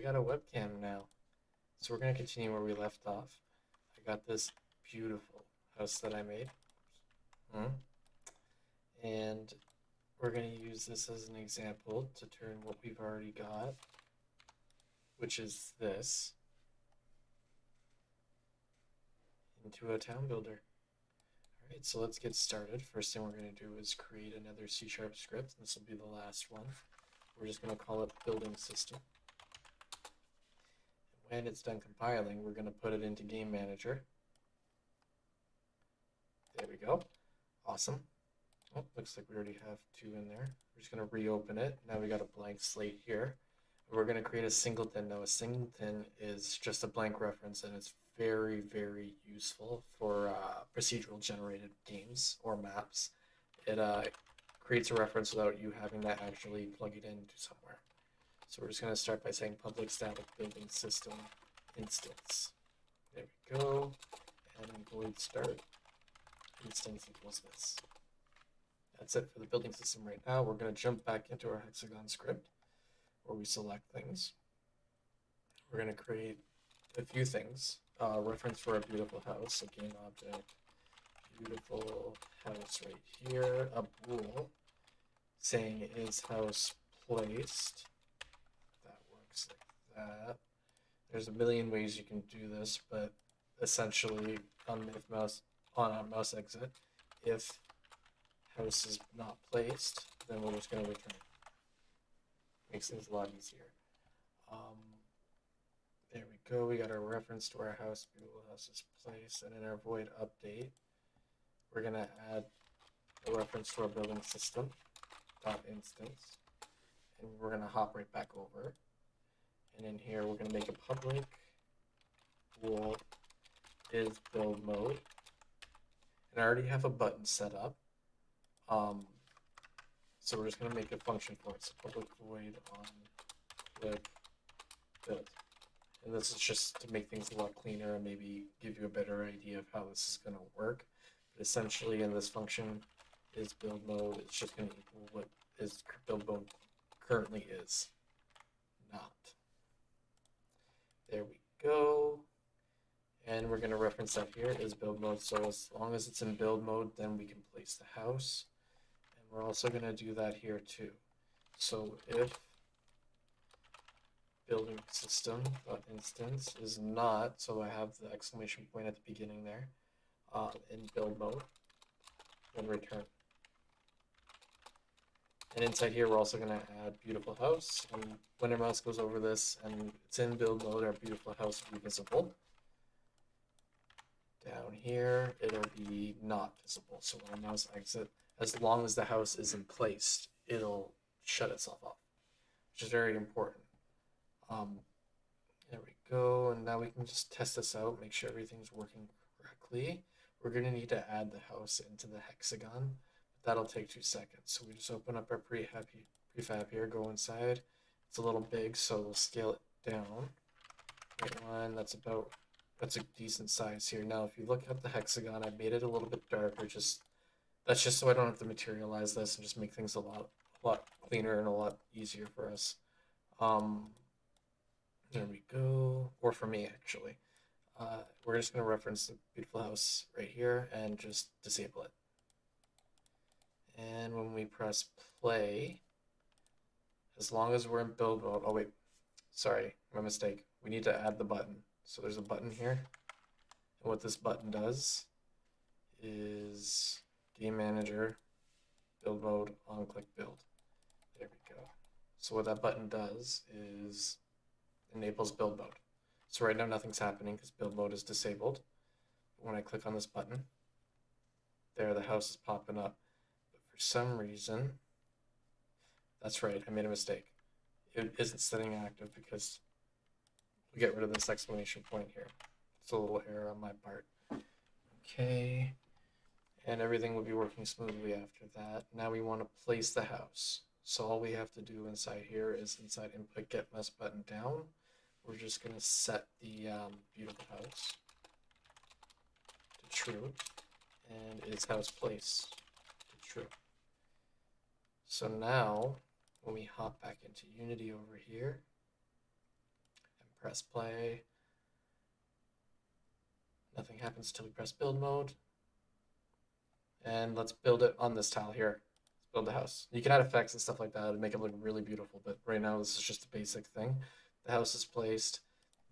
we got a webcam now. So we're gonna continue where we left off. I got this beautiful house that I made. And we're gonna use this as an example to turn what we've already got, which is this, into a town builder. Alright, so let's get started. First thing we're gonna do is create another C# script. This will be the last one. We're just gonna call it building system. When it's done compiling, we're going to put it into Game Manager. There we go. Awesome. Oh, looks like we already have two in there. We're just going to reopen it. Now we got a blank slate here. We're going to create a singleton. Now a singleton is just a blank reference, and it's very, very useful for procedural generated games or maps. It creates a reference without you having to actually plug it into somewhere. So we're just going to start by saying public static building system instance. There we go. And void start instance equals this. That's it for the building system right now. We're going to jump back into our Hexagon script where we select things. We're going to create a few things. Reference for a beautiful house, a game object, beautiful house right here, a bool saying is house placed. Like that. There's a million ways you can do this, but essentially on our mouse exit, if house is not placed, then we're just going to return. Makes things a lot easier. There we go. We got our reference to our house. Beautiful house is placed, and in our void update, we're going to add a reference to our building system dot instance, and we're going to hop right back over. And in here, we're going to make a public bool is build mode. And I already have a button set up. So we're just going to make a function for it. So public void on click build. And this is just to make things a lot cleaner and maybe give you a better idea of how this is going to work. But essentially, in this function is build mode, it's just going to equal what is build mode currently is. Not. There we go. And we're going to reference that here is build mode. So as long as it's in build mode, then we can place the house. And we're also going to do that here too. So if building system instance is not, so I have the exclamation point at the beginning there, in build mode, then return. And inside here, we're also going to add beautiful house. And when our mouse goes over this and it's in build mode, our beautiful house will be visible. Down here, it'll be not visible. So when our mouse exits, as long as the house is in place, it'll shut itself off, which is very important. There we go. And now we can just test this out, make sure everything's working correctly. We're going to need to add the house into the hexagon. That'll take 2 seconds. So we just open up our prefab here, go inside. It's a little big, so we'll scale it down. Right, that's a decent size here. Now, if you look at the hexagon, I made it a little bit darker. That's just so I don't have to materialize this and just make things a lot cleaner and a lot easier for us. There we go. Or for me, actually. We're just going to reference the beautiful house right here and just disable it. And when we press play, as long as we're in build mode, oh wait, sorry, my mistake. We need to add the button. So there's a button here. And what this button does is game manager, build mode, on click build. There we go. So what that button does is enables build mode. So right now nothing's happening because build mode is disabled. But when I click on this button, there the house is popping up. For some reason, that's right, I made a mistake. It isn't setting active because we get rid of this exclamation point here. It's a little error on my part. Okay, and everything will be working smoothly after that. Now we want to place the house. So all we have to do inside here is inside input get mouse button down. We're just going to set the beautiful house to true and its house place to true. So now, when we hop back into Unity over here, press play. Nothing happens until we press build mode. And let's build it on this tile here. Let's build the house. You can add effects and stuff like that and make it look really beautiful, but right now this is just a basic thing. The house is placed.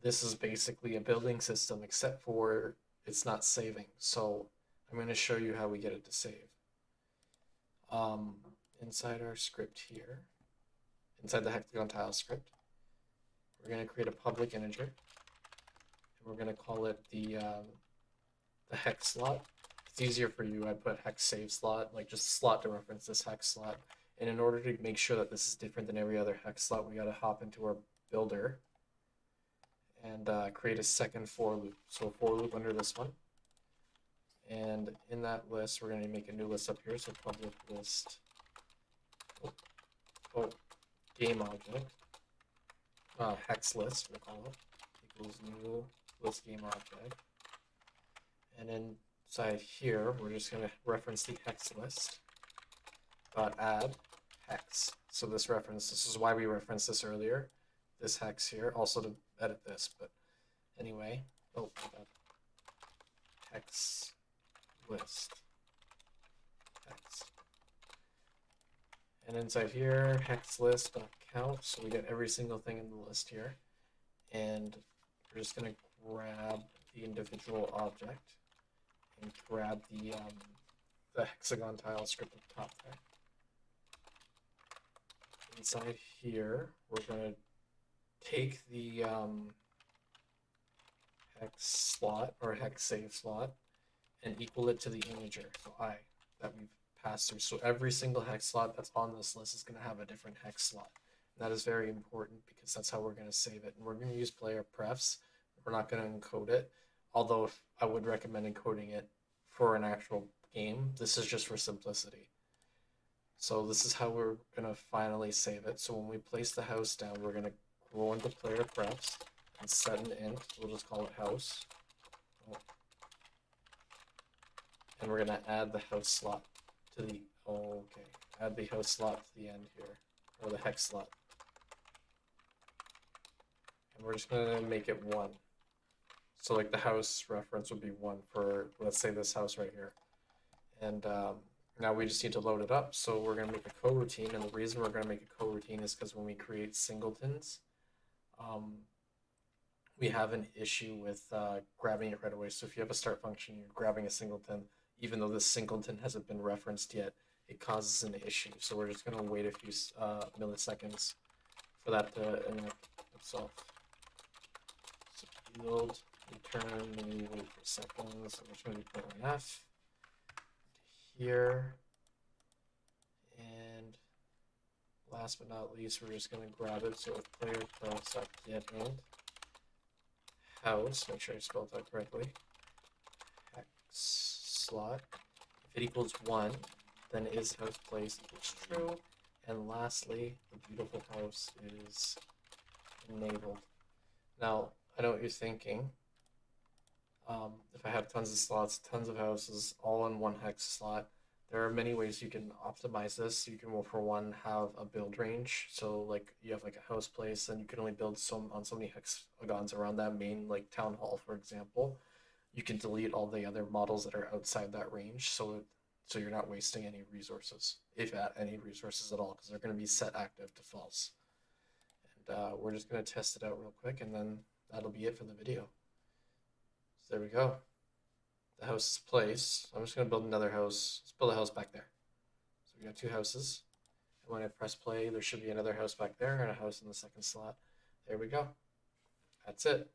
This is basically a building system, except for it's not saving. So I'm going to show you how we get it to save. Inside our script here, inside the Hexagon tile script, we're going to create a public integer, and we're going to call it the hex slot. It's easier for you, I put hex save slot, like just slot to reference this hex slot. And in order to make sure that this is different than every other hex slot, we got to hop into our builder and create a second for loop. So a for loop under this one. And in that list, we're going to make a new list up here. So public list, game object, hex list, we'll call it, equals new list game object. And inside here, we're just going to reference the hex list dot add hex. So this is why we referenced this earlier, this hex here, also to edit this, but anyway, hex list hex. And inside here, hex list dot count, so we get every single thing in the list here. And we're just going to grab the individual object and grab the hexagon tile script at the top there. Inside here, we're going to take the hex slot or hex save slot and equal it to the integer, so I, that we've passed through. So every single hex slot that's on this list is going to have a different hex slot. And that is very important because that's how we're going to save it. And we're going to use player prefs. We're not going to encode it, although if I would recommend encoding it for an actual game. This is just for simplicity. So this is how we're going to finally save it. So when we place the house down, we're going to go into player prefs and set an int. We'll just call it house. And we're going to add the house slot to the, add the house slot to the end here, or the hex slot. And we're just going to make it 1. So like the house reference would be 1 for, let's say, this house right here. And now we just need to load it up. So we're going to make a coroutine. And the reason we're going to make a coroutine is because when we create singletons, we have an issue with grabbing it right away. So if you have a start function, you're grabbing a singleton, even though this singleton hasn't been referenced yet, it causes an issue. So we're just going to wait a few milliseconds for that to enact itself. So field return, and we wait for seconds. So we're just going to do .f here. And last but not least, we're just going to grab it. So with player get int house, make sure I spelled that correctly, hex slot. If it equals 1, then is house place equals true. And lastly, the beautiful house is enabled. Now, I know what you're thinking. If I have tons of slots, tons of houses, all in one hex slot, there are many ways you can optimize this. You can, well, for one, have a build range. So like you have like a house place and you can only build on so many hexagons around that main, like town hall, for example. You can delete all the other models that are outside that range. So you're not wasting any resources, if at any resources at all, because they're going to be set active to false. And we're just going to test it out real quick, and then that'll be it for the video. So there we go. The house is placed. I'm just going to build another house. Let's build a house back there. So we got 2 houses. And when I press play, there should be another house back there and a house in the second slot. There we go. That's it.